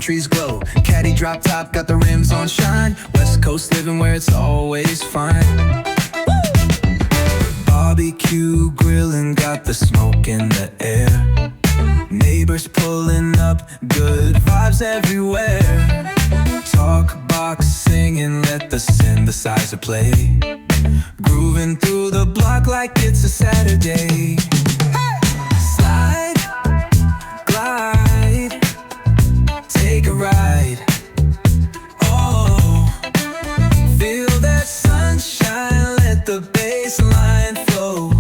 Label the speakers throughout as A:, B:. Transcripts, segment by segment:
A: trees glow. Caddy drop top, got the rims on shine. West Coast living where it's always fine. Barbecue grilling, got the smoke in the air. Neighbors pulling up, good vibes everywhere. Talk box singing, let the synthesizer play. Grooving through the block like it's a Saturday. Slide, glide, take a ride. Oh, feel that sunshine, let the bass line flow.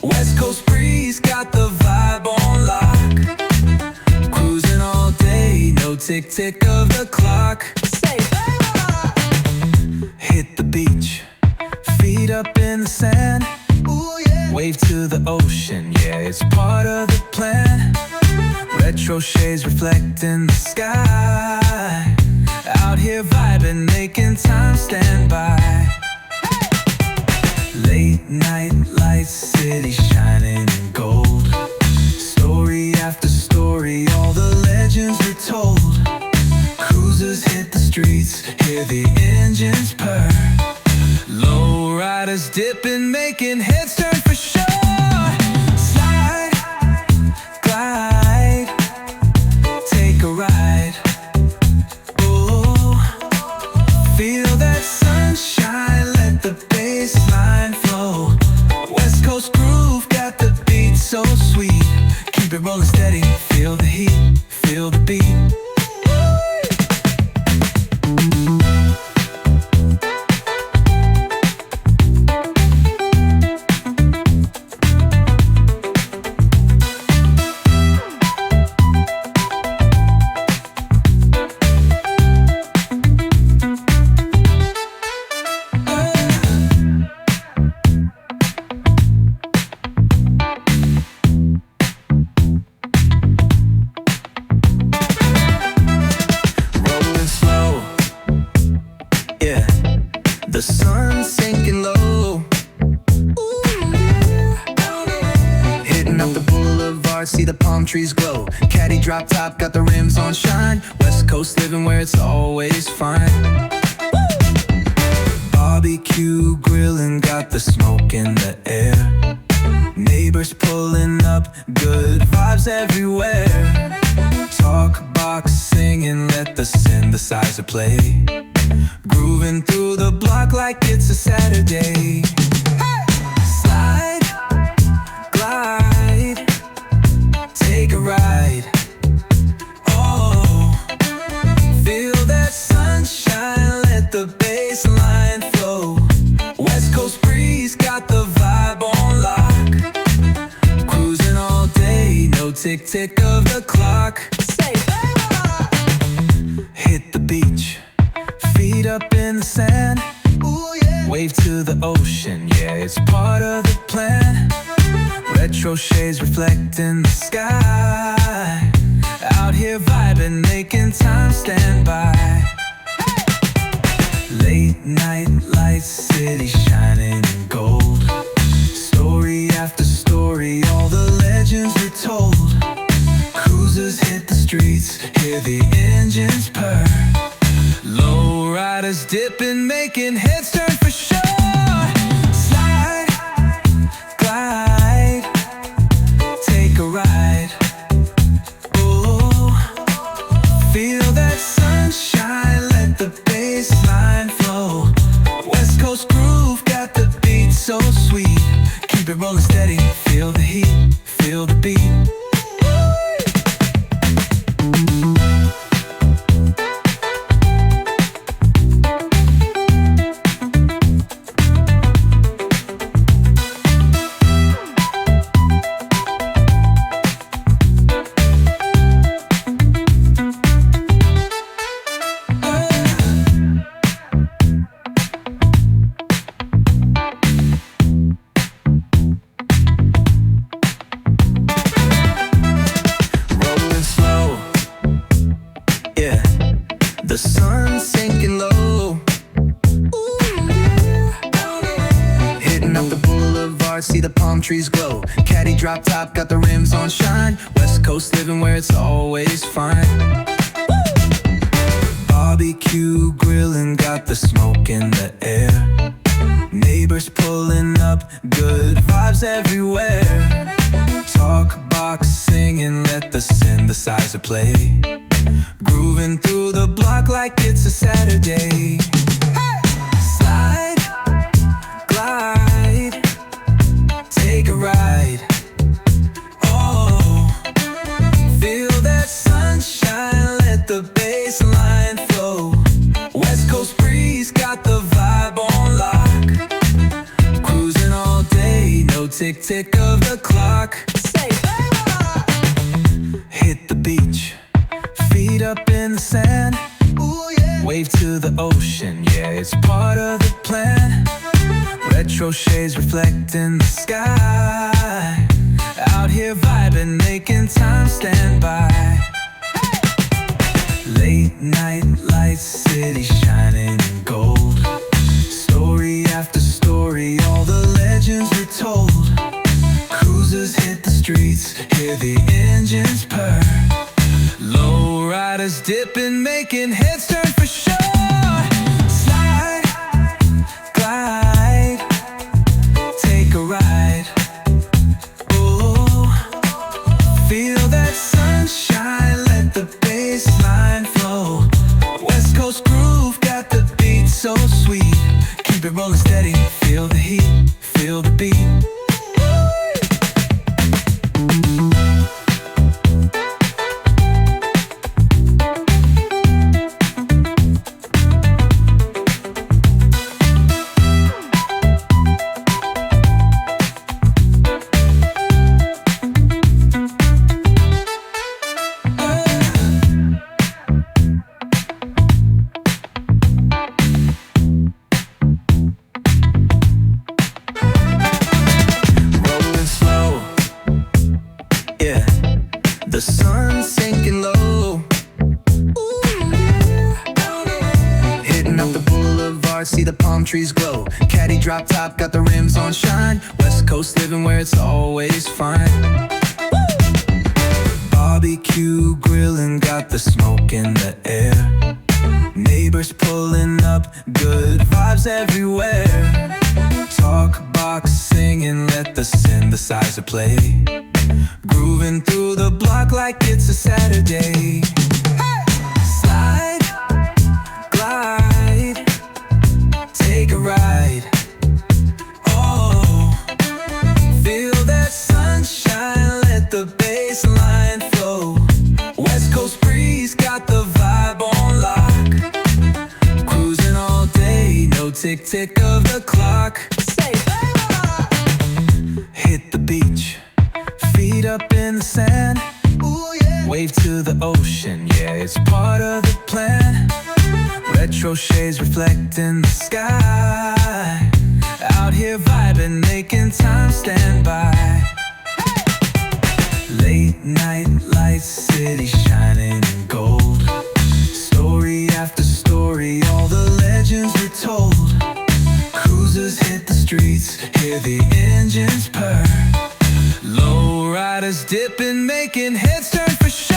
A: West Coast breeze, got the vibe on lock. Cruising all day, no tick-tick of the clock. Hit the beach, feet up in the sand. Ooh, yeah. Wave to the ocean, yeah, it's part of the plan. Retro shades reflecting the sky. Out here vibing, making time stand by. Late night lights, city shining in gold. Story after story, all the legends are told. Cruisers hit the streets, hear the engines purr. Low riders dipping, making heads turn for sure. Slide, glide, take a ride. Oh, feel that sunshine, let the bass line flow. West Coast groove, got the beat so sweet. Keep it rolling steady, feel the heat, feel the beat. The sun's sinking low. Hitting up the boulevard, see the palm trees glow. Caddy drop top, got the rims on shine. West Coast living where it's always fine. Barbecue grilling, got the smoke in the air. Neighbors pulling up, good vibes everywhere. Talk box singing, let the synthesizer play. Grooving through the block like it's a Saturday. Slide, glide, take a ride. Oh, feel that sunshine, let the bass line flow. West Coast breeze, got the vibe on lock. Cruising all day, no tick-tick of the clock. Hit the beach, feet up in the sand. Ooh, yeah. Wave to the ocean, yeah, it's part of the plan. Retro shades reflecting the sky. Out here vibing, making time stand by. Late night lights, city shining in gold. Story after story, all the legends are told. Cruisers hit the streets, hear the engines purr. Low riders dipping, making heads turn for sure. Slide, glide, take a ride. Oh, feel that sunshine, let the bass line flow. West Coast groove, got the beat so sweet. Keep it rolling steady, feel the heat, feel the beat. The sun's sinking low. Hitting up the boulevard, see the palm trees glow. Caddy drop top, got the rims on shine. West Coast living where it's always fine. Barbecue grilling, got the smoke in the air. Neighbors pulling up, good vibes everywhere. Talk box singing, let the synthesizer play. Grooving through the block like it's a Saturday. Slide, glide, take a ride. Oh, feel that sunshine, let the bass line flow. West Coast breeze, got the vibe on lock. Cruising all day, no tick-tick of the clock. Hit the beach, feet up in the sand. Ooh, yeah. Wave to the ocean, yeah, it's part of the plan. Retro shades reflecting the sky. Out here vibing, making time stand by. Late night lights, city shining in gold. Story after story, all the legends were told. Cruisers hit the streets, hear the engines purr. Low riders dipping, making heads turn for sure. Slide, glide, take a ride. Oh, feel that sunshine, let the bass line flow. West Coast groove, got the beat so sweet. Keep it rolling steady, feel the heat, feel the beat. The sun's sinking low. Ooh, yeah. Hitting up the boulevard, see the palm trees glow. Caddy drop top, got the rims on shine. West Coast living where it's always fine. Barbecue grilling, got the smoke in the air. Neighbors pulling up, good vibes everywhere. Talk box singing, let the synthesizer play. Grooving through the block like it's a Saturday. Slide, glide, take a ride. Oh, feel that sunshine, let the bass line flow. West Coast breeze, got the vibe on lock. Cruising all day, no tick-tick of the clock. Hit the beach, feet up in the sand. Ooh, yeah. Wave to the ocean, yeah, it's part of the plan. Retro shades reflecting the sky. Out here vibing, making time stand by. Late night lights, city shining in gold. Story after story, all the legends were told. Cruisers hit the streets, hear the engines purr. Low riders dipping, making heads turn for sure.